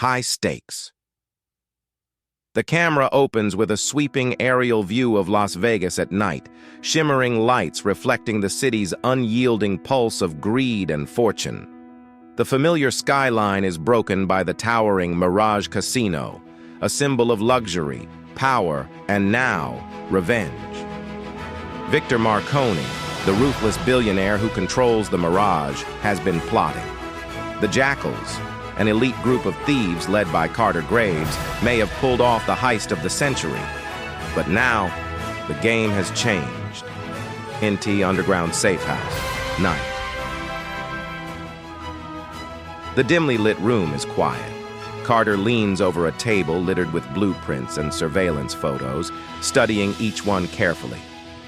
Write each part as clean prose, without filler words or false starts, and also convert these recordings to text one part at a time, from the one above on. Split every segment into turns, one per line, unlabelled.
high stakes. The camera opens with a sweeping aerial view of Las Vegas at night, shimmering lights reflecting the city's unyielding pulse of greed and fortune. The familiar skyline is broken by the towering Mirage Casino, a symbol of luxury, power, and now, revenge. Victor Marconi, the ruthless billionaire who controls the Mirage, has been plotting. The Jackals, an elite group of thieves led by Carter Graves, may have pulled off the heist of the century. But now, the game has changed. NT Underground Safe House, night. The dimly lit room is quiet. Carter leans over a table littered with blueprints and surveillance photos, studying each one carefully.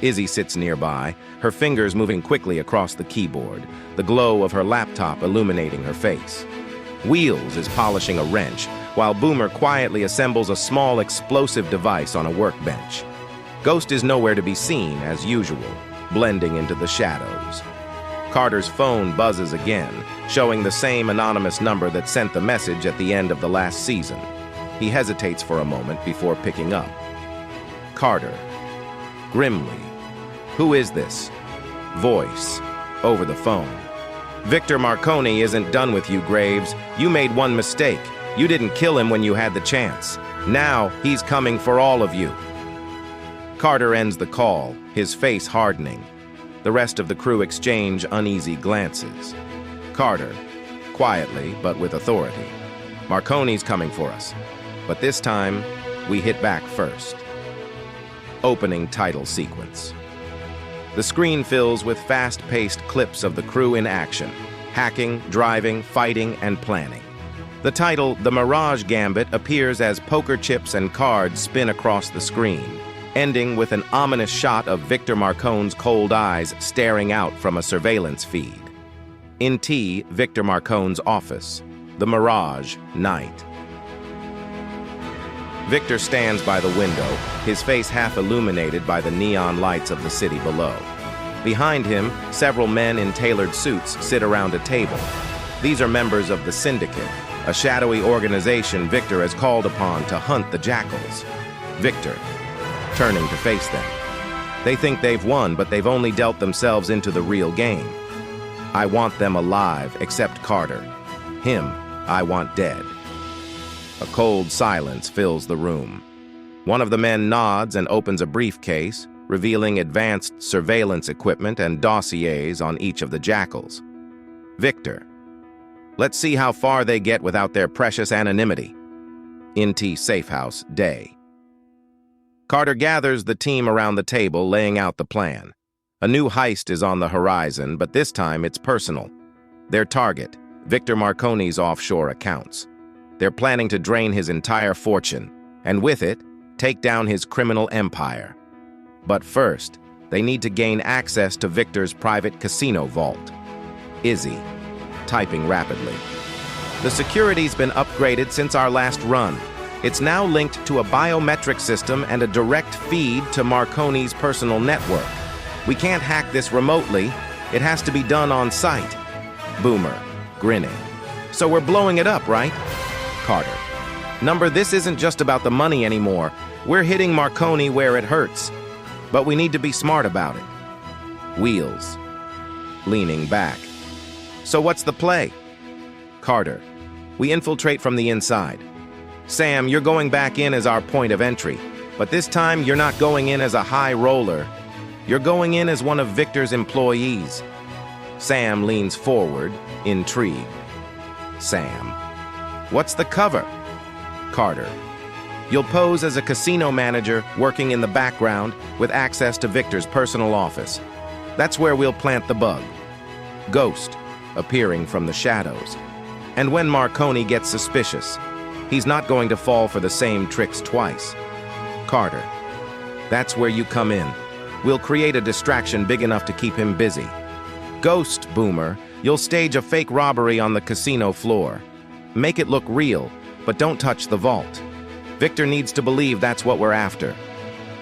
Izzy sits nearby, her fingers moving quickly across the keyboard, the glow of her laptop illuminating her face. Wheels is polishing a wrench, while Boomer quietly assembles a small explosive device on a workbench. Ghost is nowhere to be seen, as usual, blending into the shadows. Carter's phone buzzes again, showing the same anonymous number that sent the message at the end of the last season. He hesitates for a moment before picking up. Carter. Grimly. Who is this? Voice. Over the phone. Victor Marconi isn't done with you, Graves. You made one mistake. You didn't kill him when you had the chance. Now, he's coming for all of you. Carter ends the call, his face hardening. The rest of the crew exchange uneasy glances. Carter, quietly but with authority. Marconi's coming for us. But this time, we hit back first. Opening title sequence. The screen fills with fast-paced clips of the crew in action, hacking, driving, fighting, and planning. The title, The Mirage Gambit, appears as poker chips and cards spin across the screen, ending with an ominous shot of Victor Marcone's cold eyes staring out from a surveillance feed. In Victor Marcone's office, The Mirage, night. Victor stands by the window, his face half illuminated by the neon lights of the city below. Behind him, several men in tailored suits sit around a table. These are members of the Syndicate, a shadowy organization Victor has called upon to hunt the Jackals. Victor, turning to face them. They think they've won, but they've only dealt themselves into the real game. I want them alive, except Carter. Him, I want dead. A cold silence fills the room. One of the men nods and opens a briefcase, revealing advanced surveillance equipment and dossiers on each of the Jackals. Victor. Let's see how far they get without their precious anonymity. NT Safe House, day. Carter gathers the team around the table, laying out the plan. A new heist is on the horizon, but this time it's personal. Their target, Victor Marconi's offshore accounts. They're planning to drain his entire fortune, and with it, take down his criminal empire. But first, they need to gain access to Victor's private casino vault. Izzy, typing rapidly. The security's been upgraded since our last run. It's now linked to a biometric system and a direct feed to Marconi's personal network. We can't hack this remotely. It has to be done on site. Boomer, grinning. So we're blowing it up, right? Carter. Number, this isn't just about the money anymore. We're hitting Marconi where it hurts. But we need to be smart about it. Wheels. Leaning back. So what's the play? Carter. We infiltrate from the inside. Sam, you're going back in as our point of entry. But this time, you're not going in as a high roller. You're going in as one of Victor's employees. Sam leans forward, intrigued. Sam. What's the cover? Carter. You'll pose as a casino manager working in the background with access to Victor's personal office. That's where we'll plant the bug. Ghost, appearing from the shadows. And when Marconi gets suspicious, he's not going to fall for the same tricks twice. Carter. That's where you come in. We'll create a distraction big enough to keep him busy. Ghost, Boomer, you'll stage a fake robbery on the casino floor. Make it look real, but don't touch the vault. Victor needs to believe that's what we're after.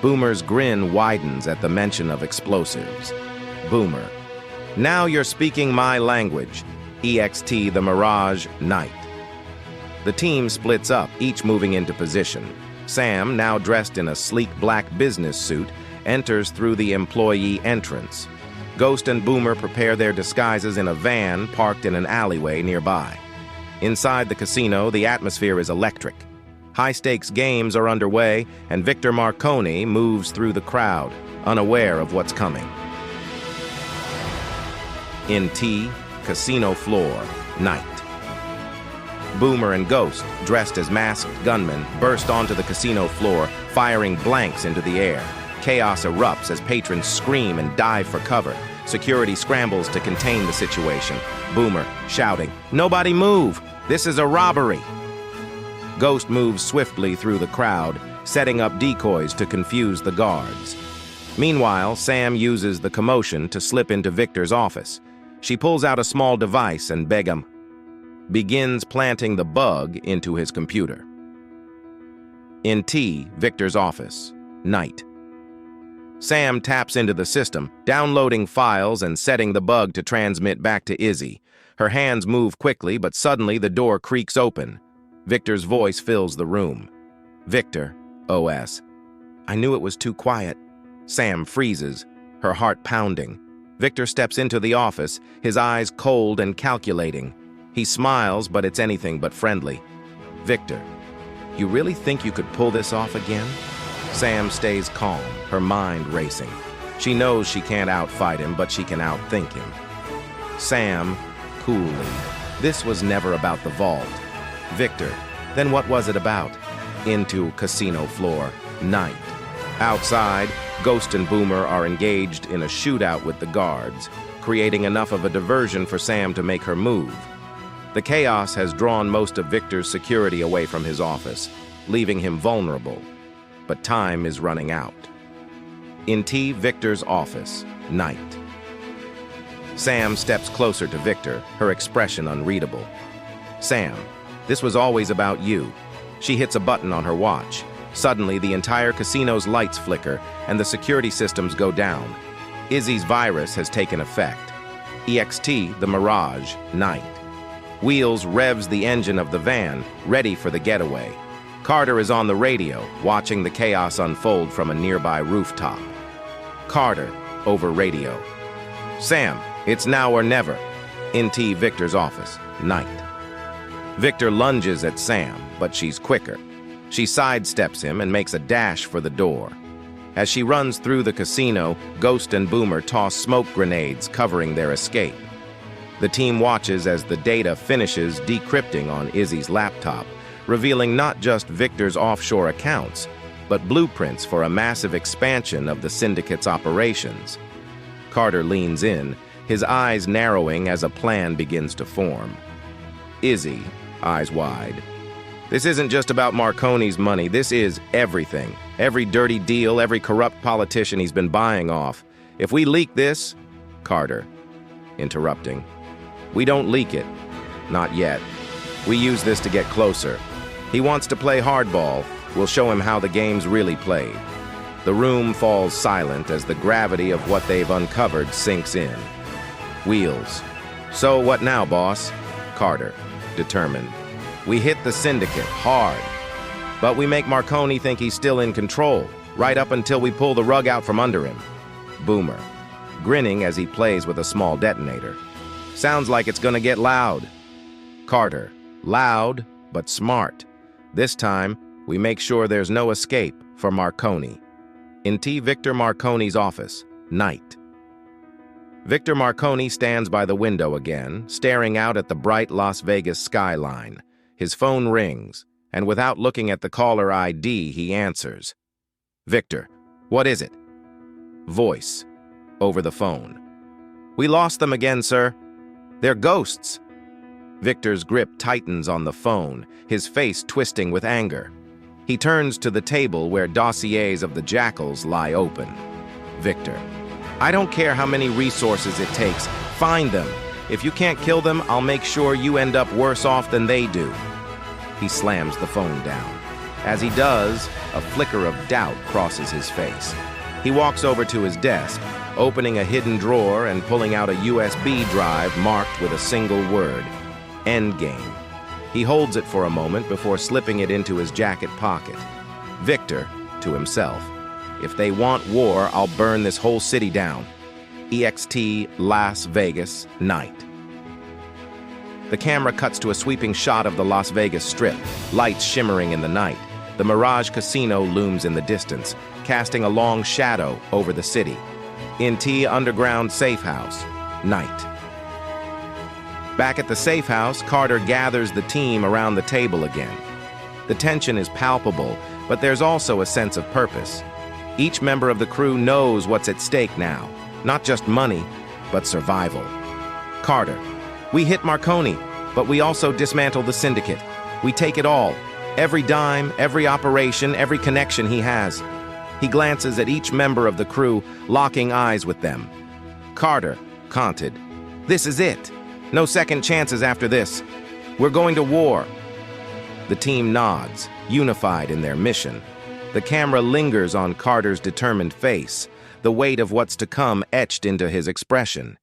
Boomer's grin widens at the mention of explosives. Boomer. Now you're speaking my language. EXT the Mirage, night. The team splits up, each moving into position. Sam, now dressed in a sleek black business suit, enters through the employee entrance. Ghost and Boomer prepare their disguises in a van parked in an alleyway nearby. Inside the casino, the atmosphere is electric. High-stakes games are underway, and Victor Marconi moves through the crowd, unaware of what's coming. In T, casino floor, night. Boomer and Ghost, dressed as masked gunmen, burst onto the casino floor, firing blanks into the air. Chaos erupts as patrons scream and dive for cover. Security scrambles to contain the situation. Boomer, shouting, "Nobody move! This is a robbery!" Ghost moves swiftly through the crowd, setting up decoys to confuse the guards. Meanwhile, Sam uses the commotion to slip into Victor's office. She pulls out a small device and begins planting the bug into his computer. In T, Victor's office, night. Sam taps into the system, downloading files and setting the bug to transmit back to Izzy. Her hands move quickly, but suddenly the door creaks open. Victor's voice fills the room. "Victor, OS. I knew it was too quiet." Sam freezes, her heart pounding. Victor steps into the office, his eyes cold and calculating. He smiles, but it's anything but friendly. "Victor, you really think you could pull this off again?" Sam stays calm, her mind racing. She knows she can't outfight him, but she can outthink him. Sam, coolly, "This was never about the vault." "Victor, then what was it about?" Into casino floor, night. Outside, Ghost and Boomer are engaged in a shootout with the guards, creating enough of a diversion for Sam to make her move. The chaos has drawn most of Victor's security away from his office, leaving him vulnerable. But time is running out. In T, Victor's office, night. Sam steps closer to Victor, her expression unreadable. "Sam, this was always about you." She hits a button on her watch. Suddenly, the entire casino's lights flicker, and the security systems go down. Izzy's virus has taken effect. EXT, the Mirage, night. Wheels revs the engine of the van, ready for the getaway. Carter is on the radio, watching the chaos unfold from a nearby rooftop. Carter, over radio. "Sam, it's now or never." In T, Victor's office, night. Victor lunges at Sam, but she's quicker. She sidesteps him and makes a dash for the door. As she runs through the casino, Ghost and Boomer toss smoke grenades, covering their escape. The team watches as the data finishes decrypting on Izzy's laptop, revealing not just Victor's offshore accounts, but blueprints for a massive expansion of the syndicate's operations. Carter leans in, his eyes narrowing as a plan begins to form. Izzy, eyes wide. "This isn't just about Marconi's money, this is everything. Every dirty deal, every corrupt politician he's been buying off. If we leak this..." Carter, interrupting. "We don't leak it. Not yet. We use this to get closer. He wants to play hardball. We'll show him how the game's really played." The room falls silent as the gravity of what they've uncovered sinks in. Wheels. "So what now, boss?" Carter, determined. "We hit the syndicate hard. But we make Marconi think he's still in control, right up until we pull the rug out from under him." Boomer, grinning as he plays with a small detonator. "Sounds like it's gonna get loud." Carter, loud but smart. "This time, we make sure there's no escape for Marconi." In T, Victor Marconi's office, night. Victor Marconi stands by the window again, staring out at the bright Las Vegas skyline. His phone rings, and without looking at the caller ID, he answers. "Victor, what is it?" Voice, over the phone. "We lost them again, sir. They're ghosts." Victor's grip tightens on the phone, his face twisting with anger. He turns to the table where dossiers of the jackals lie open. Victor, "I don't care how many resources it takes. Find them. If you can't kill them, I'll make sure you end up worse off than they do." He slams the phone down. As he does, a flicker of doubt crosses his face. He walks over to his desk, opening a hidden drawer and pulling out a USB drive marked with a single word, Endgame. He holds it for a moment before slipping it into his jacket pocket. Victor, to himself, if they want war, I'll burn this whole city down. EXT Las Vegas, night. The camera cuts to a sweeping shot of the Las Vegas Strip, lights shimmering in the night. The Mirage Casino looms in the distance, casting a long shadow over the city. In T Underground Safe House, night. Back at the safe house, Carter gathers the team around the table again. The tension is palpable, but there's also a sense of purpose. Each member of the crew knows what's at stake now. Not just money, but survival. Carter, we hit Marconi, but we also dismantle the syndicate. We take it all. Every dime, every operation, every connection he has. He glances at each member of the crew, locking eyes with them. Carter, conted, this is it. No second chances after this. We're going to war. The team nods, unified in their mission. The camera lingers on Carter's determined face, the weight of what's to come etched into his expression.